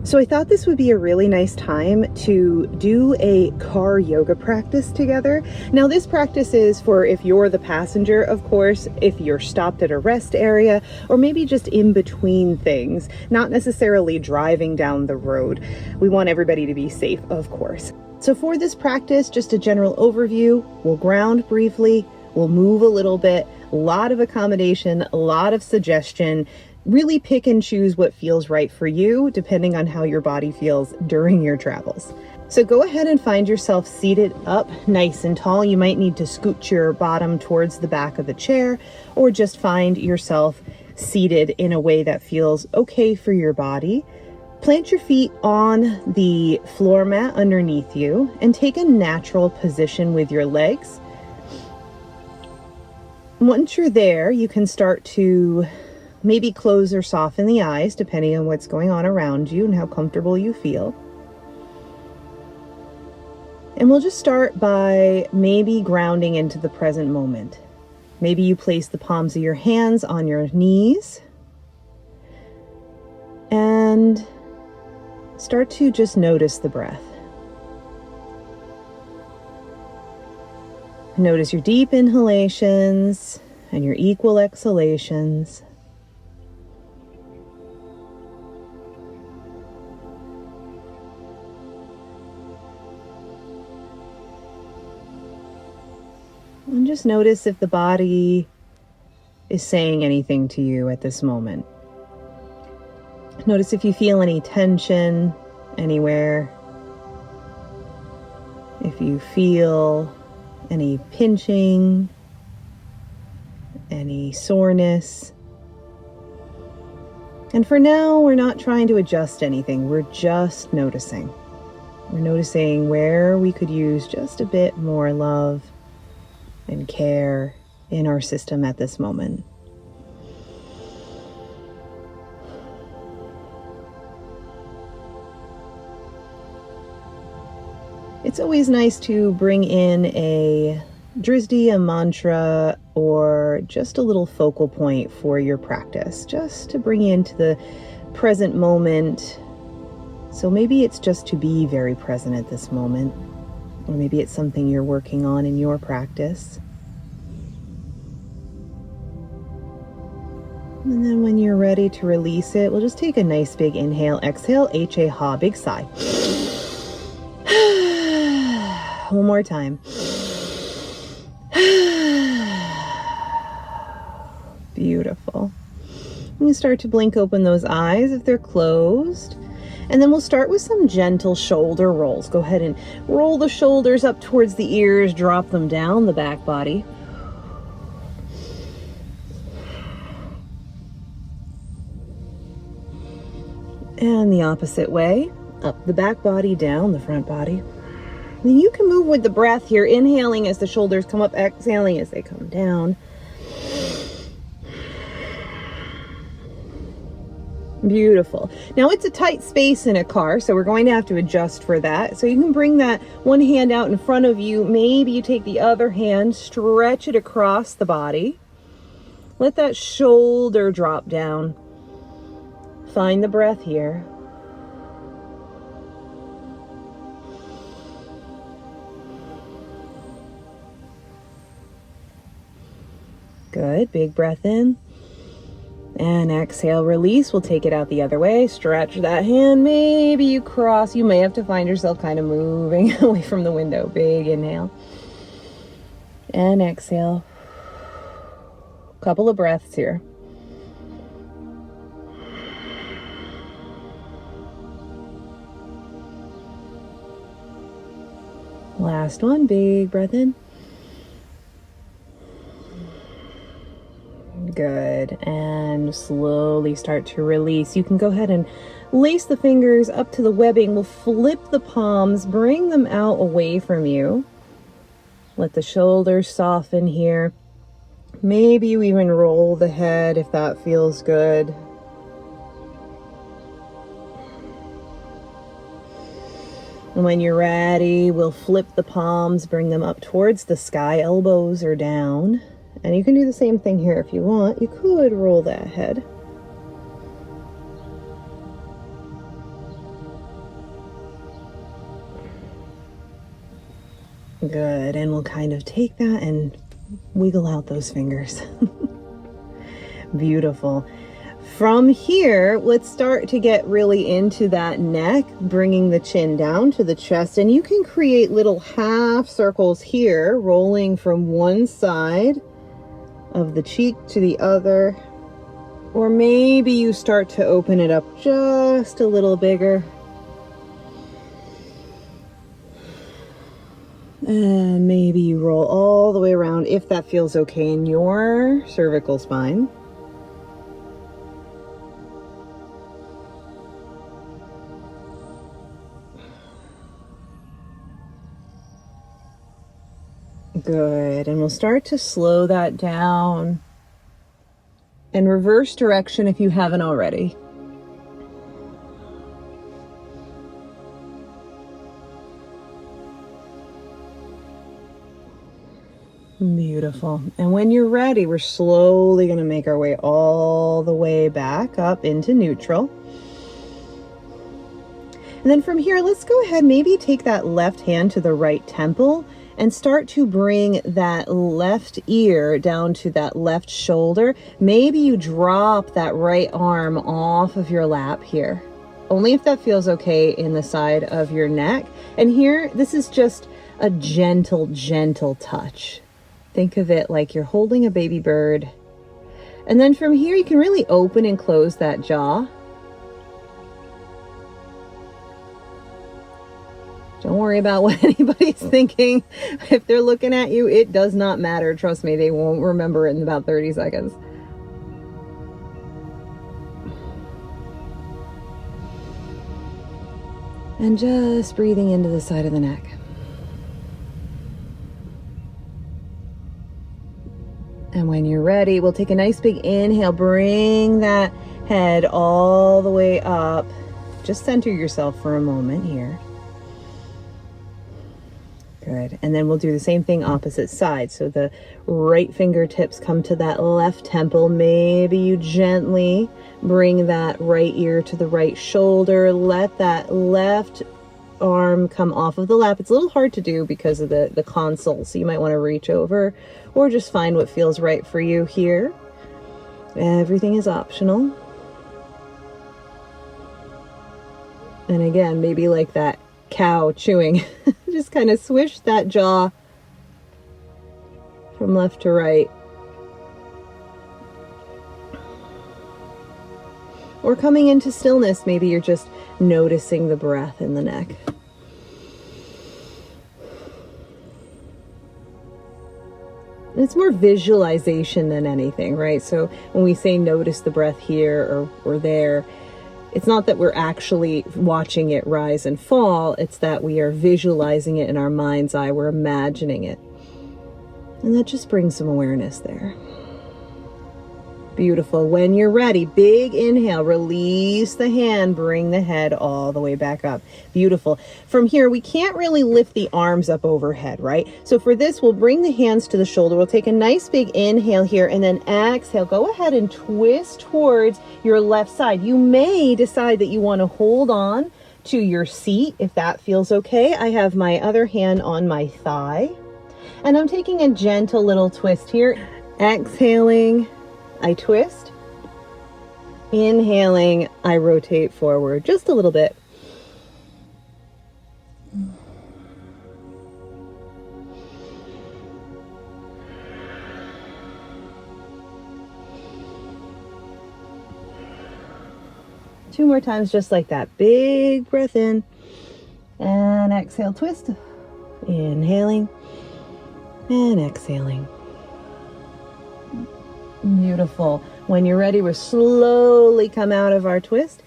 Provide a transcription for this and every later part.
So I thought this would be a really nice time to do a car yoga practice together. Now this practice is for if you're the passenger, of course, if you're stopped at a rest area, or maybe just in between things, not necessarily driving down the road. We want everybody to be safe, of course. So for this practice, just a general overview, we'll ground briefly, we'll move a little bit, a lot of accommodation, a lot of suggestion. Really pick and choose what feels right for you, depending on how your body feels during your travels. So go ahead and find yourself seated up nice and tall. You might need to scoot your bottom towards the back of the chair, or just find yourself seated in a way that feels okay for your body. Plant your feet on the floor mat underneath you and take a natural position with your legs. Once you're there, you can start to maybe close or soften the eyes, depending on what's going on around you and how comfortable you feel. And we'll just start by maybe grounding into the present moment. Maybe you place the palms of your hands on your knees and start to just notice the breath. Notice your deep inhalations and your equal exhalations. And just notice if the body is saying anything to you at this moment. Notice if you feel any tension anywhere. If you feel any pinching, any soreness. And for now, we're not trying to adjust anything. We're just noticing. We're noticing where we could use just a bit more love and care in our system at this moment. It's always nice to bring in a drisdi, a mantra, or just a little focal point for your practice, just to bring you into the present moment. So maybe it's just to be very present at this moment. Or maybe it's something you're working on in your practice. And then when you're ready to release it, we'll just take a nice big inhale, exhale, H-A-ha, big sigh. One more time. Beautiful. You start to blink open those eyes if they're closed. And then we'll start with some gentle shoulder rolls. Go ahead and roll the shoulders up towards the ears, drop them down the back body. And the opposite way, up the back body, down the front body. Then you can move with the breath here, inhaling as the shoulders come up, exhaling as they come down. Beautiful. Now it's a tight space in a car, so we're going to have to adjust for that. So you can bring that one hand out in front of you. Maybe you take the other hand, stretch it across the body. Let that shoulder drop down. Find the breath here. Good. Big breath in. And exhale, release. We'll take it out the other way. Stretch that hand. Maybe you cross. You may have to find yourself kind of moving away from the window. Big inhale. And exhale. Couple of breaths here. Last one. Big breath in. Good. And slowly start to release. You can go ahead and lace the fingers up to the webbing. We'll flip the palms, bring them out away from you. Let the shoulders soften here. Maybe you even roll the head if that feels good. And when you're ready, we'll flip the palms, bring them up towards the sky, elbows are down. And you can do the same thing here if you want. You could roll that head. Good, and we'll kind of take that and wiggle out those fingers. Beautiful. From here, let's start to get really into that neck, bringing the chin down to the chest, and you can create little half circles here, rolling from one side of the cheek to the other, or maybe you start to open it up just a little bigger. And maybe you roll all the way around if that feels okay in your cervical spine. Good, and we'll start to slow that down and reverse direction if you haven't already. Beautiful. And when you're ready, we're slowly going to make our way all the way back up into neutral. And then from here, let's go ahead, maybe take that left hand to the right temple and start to bring that left ear down to that left shoulder. Maybe you drop that right arm off of your lap here, only if that feels okay in the side of your neck. And here, this is just a gentle, gentle touch. Think of it like you're holding a baby bird. And then from here, you can really open and close that jaw. Don't worry about what anybody's thinking. If they're looking at you, it does not matter. Trust me, they won't remember it in about 30 seconds. And just breathing into the side of the neck. And when you're ready, we'll take a nice big inhale. Bring that head all the way up. Just center yourself for a moment here. Good. And then we'll do the same thing opposite side. So the right fingertips come to that left temple. Maybe you gently bring that right ear to the right shoulder. Let that left arm come off of the lap. It's a little hard to do because of the console, so you might want to reach over or just find what feels right for you here. Everything is optional. And again, maybe like that cow chewing, just kind of swish that jaw from left to right. Or coming into stillness, maybe you're just noticing the breath in the neck. It's more visualization than anything, right? So when we say notice the breath here or there, it's not that we're actually watching it rise and fall. It's that we are visualizing it in our mind's eye. We're imagining it. And that just brings some awareness there. Beautiful. When you're ready, big inhale, release the hand, bring the head all the way back up. Beautiful. From here, we can't really lift the arms up overhead, right? So for this, we'll bring the hands to the shoulder. We'll take a nice big inhale here and then exhale. Go ahead and twist towards your left side. You may decide that you want to hold on to your seat if that feels okay. I have my other hand on my thigh and I'm taking a gentle little twist here. Exhaling, I twist. Inhaling, I rotate forward just a little bit. Two more times just like that. Big breath in and exhale, twist. Inhaling and exhaling. Beautiful. When you're ready, we'll slowly come out of our twist.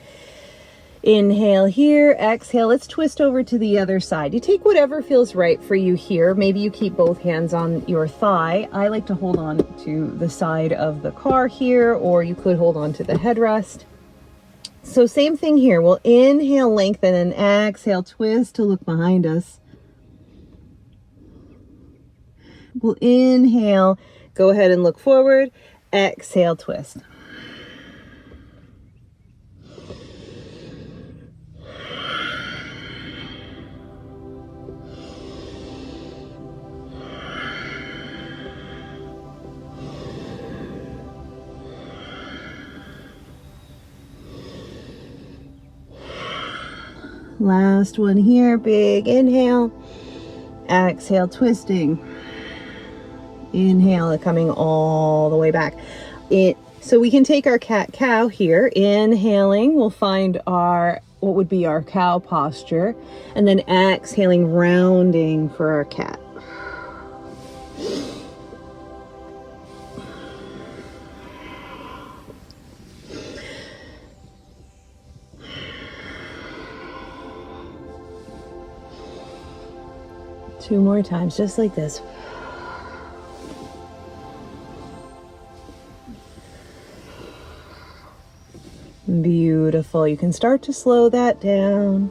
Inhale here, exhale. Let's twist over to the other side. You take whatever feels right for you here. Maybe you keep both hands on your thigh. I like to hold on to the side of the car here, or you could hold on to the headrest. So same thing here. We'll inhale, lengthen, and exhale, twist to look behind us. We'll inhale, go ahead and look forward. Exhale, twist. Last one here, big inhale. Exhale, twisting. Inhale, coming all the way back. So we can take our cat-cow here. Inhaling, we'll find what would be our cow posture. And then exhaling, rounding for our cat. Two more times, just like this. Beautiful. You can start to slow that down,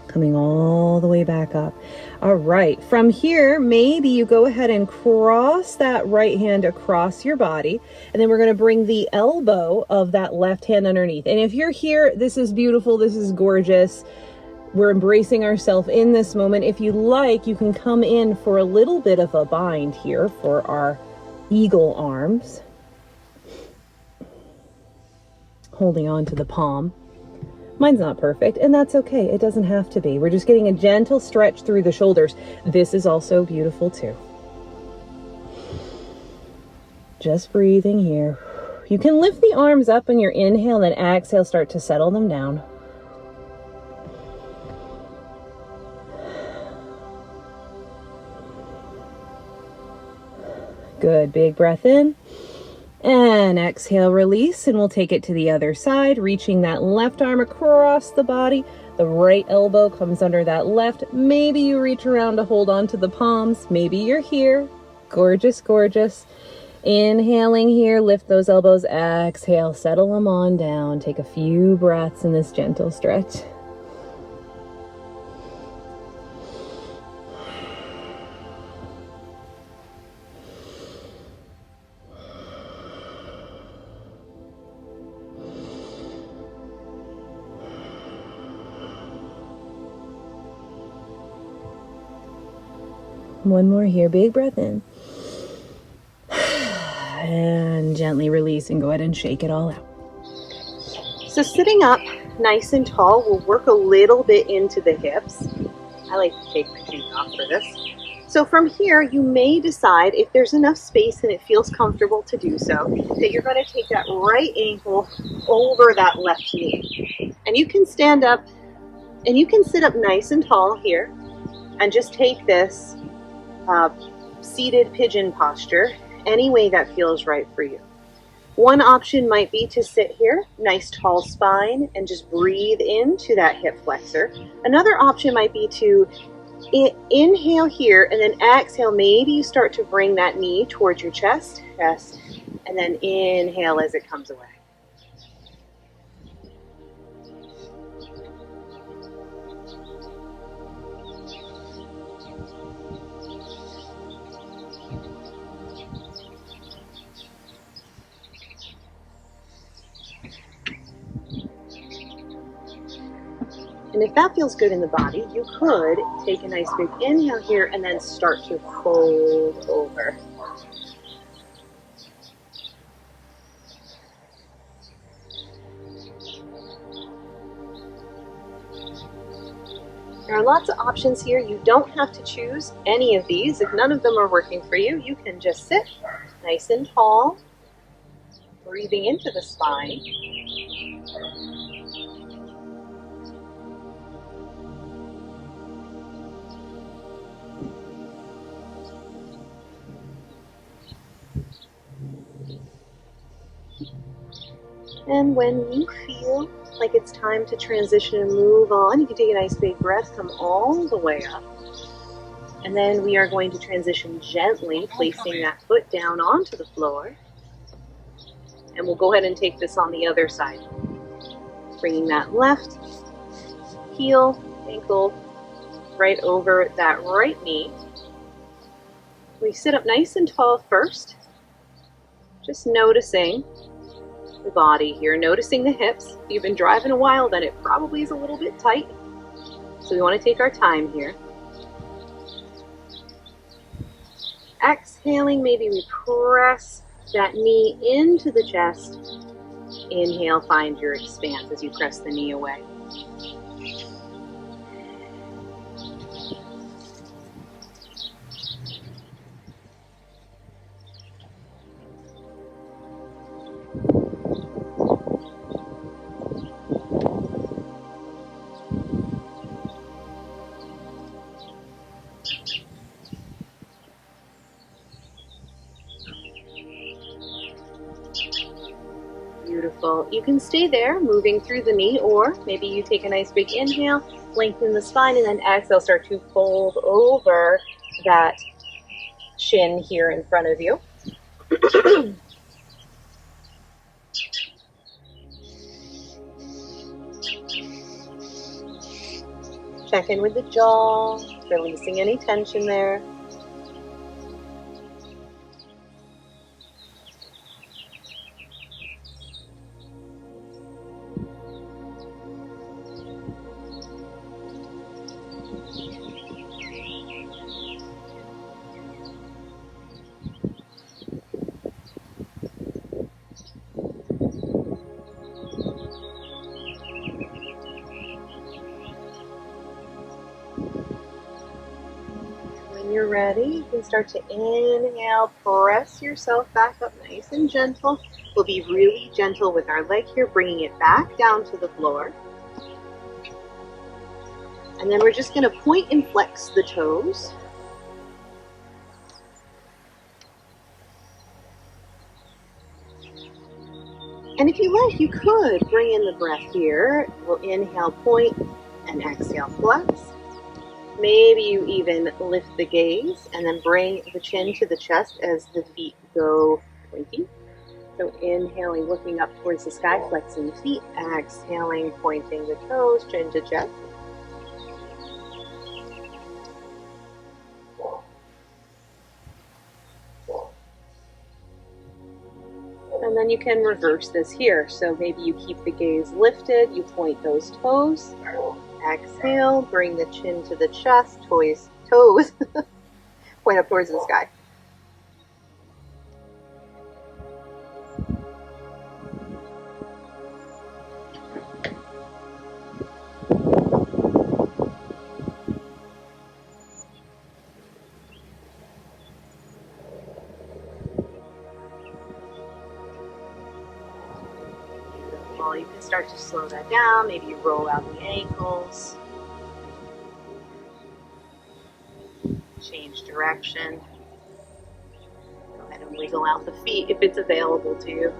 coming all the way back up. All right. From here, maybe you go ahead and cross that right hand across your body, and then we're going to bring the elbow of that left hand underneath. And if you're here, this is beautiful. This is gorgeous. We're embracing ourselves in this moment. If you like, you can come in for a little bit of a bind here for our eagle arms. Holding on to the palm. Mine's not perfect, and that's okay. It doesn't have to be. We're just getting a gentle stretch through the shoulders. This is also beautiful too. Just breathing here. You can lift the arms up on your inhale, then exhale, start to settle them down. Good, big breath in. And exhale, release, and we'll take it to the other side, reaching that left arm across the body. The right elbow comes under that left. Maybe you reach around to hold on to the palms. Maybe you're here. Gorgeous, gorgeous. Inhaling here, lift those elbows. Exhale, settle them on down. Take a few breaths in this gentle stretch. One more here, big breath in. And gently release and go ahead and shake it all out. So sitting up nice and tall, we'll work a little bit into the hips. I like to take my shoes off for this. So from here, you may decide if there's enough space and it feels comfortable to do so, that you're going to take that right ankle over that left knee. And you can stand up and you can sit up nice and tall here and just take this seated pigeon posture any way that feels right for you. One option might be to sit here, nice tall spine, and just breathe into that hip flexor. Another option might be to inhale here and then exhale. Maybe you start to bring that knee towards your chest, and then inhale as it comes away. And if that feels good in the body, you could take a nice big inhale here and then start to fold over. There are lots of options here. You don't have to choose any of these. If none of them are working for you, you can just sit nice and tall, breathing into the spine. And when you feel like it's time to transition and move on, you can take a nice big breath, come all the way up. And then we are going to transition gently, placing that foot down onto the floor. And we'll go ahead and take this on the other side. Bringing that left heel, ankle, right over that right knee. We sit up nice and tall first, just noticing the body here, noticing the hips. If you've been driving a while, then it probably is a little bit tight. So we want to take our time here. Exhaling, maybe we press that knee into the chest. Inhale, find your expanse as you press the knee away. Now you can stay there, moving through the knee, or maybe you take a nice big inhale, lengthen the spine, and then exhale, start to fold over that shin here in front of you. Check in with the jaw, releasing any tension there. When you're ready, you can start to inhale, press yourself back up nice and gentle. We'll be really gentle with our leg here, bringing it back down to the floor. And then we're just going to point and flex the toes. And if you like, you could bring in the breath here. We'll inhale, point, and exhale, flex. Maybe you even lift the gaze and then bring the chin to the chest as the feet go pointy. So inhaling, looking up towards the sky, flexing the feet. Exhaling, pointing the toes, chin to chest. And then you can reverse this here. So maybe you keep the gaze lifted, you point those toes. Exhale, bring the chin to the chest, toes, point up towards the sky. Well, you can start to slow that down. Maybe you roll out the ankles. Change direction. Go ahead and wiggle out the feet if it's available to you.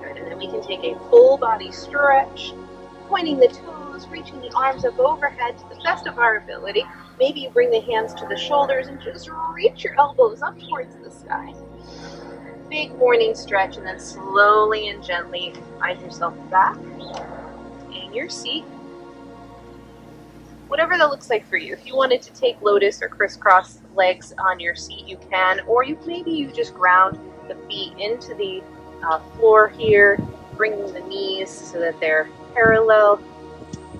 Good. And then we can take a full body stretch, pointing the toes, reaching the arms up overhead to the best of our ability. Maybe you bring the hands to the shoulders and just reach your elbows up towards the sky. Big morning stretch, and then slowly and gently find yourself back in your seat. Whatever that looks like for you. If you wanted to take lotus or crisscross legs on your seat, you can, or maybe you just ground the feet into the floor here, bringing the knees so that they're parallel,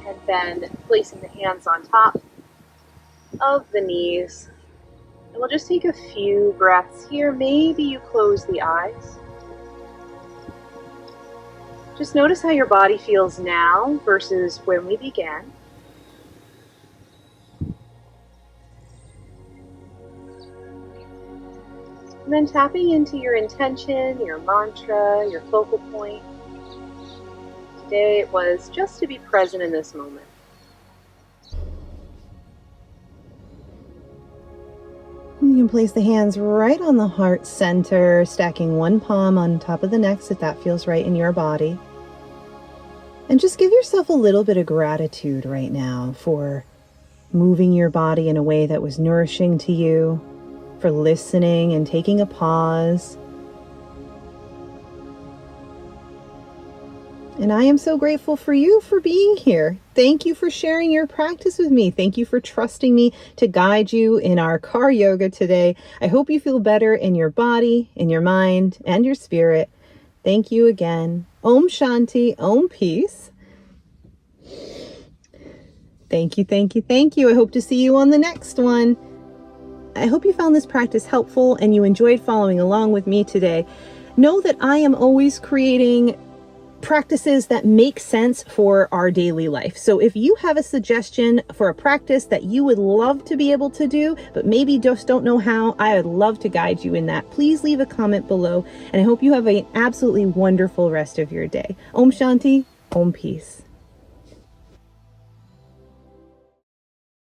and then placing the hands on top of the knees. And we'll just take a few breaths here. Maybe you close the eyes. Just notice how your body feels now versus when we began. And then tapping into your intention, your mantra, your focal point. Today it was just to be present in this moment. You can place the hands right on the heart center, stacking one palm on top of the next if that feels right in your body. And just give yourself a little bit of gratitude right now for moving your body in a way that was nourishing to you, for listening and taking a pause. And I am so grateful for you for being here. Thank you for sharing your practice with me. Thank you for trusting me to guide you in our car yoga today. I hope you feel better in your body, in your mind, and your spirit. Thank you again. Om Shanti, Om Peace. Thank you, thank you, thank you. I hope to see you on the next one. I hope you found this practice helpful and you enjoyed following along with me today. Know that I am always creating practices that make sense for our daily life. So if you have a suggestion for a practice that you would love to be able to do, but maybe just don't know how, I would love to guide you in that. Please leave a comment below, and I hope you have an absolutely wonderful rest of your day. Om Shanti, Om Peace.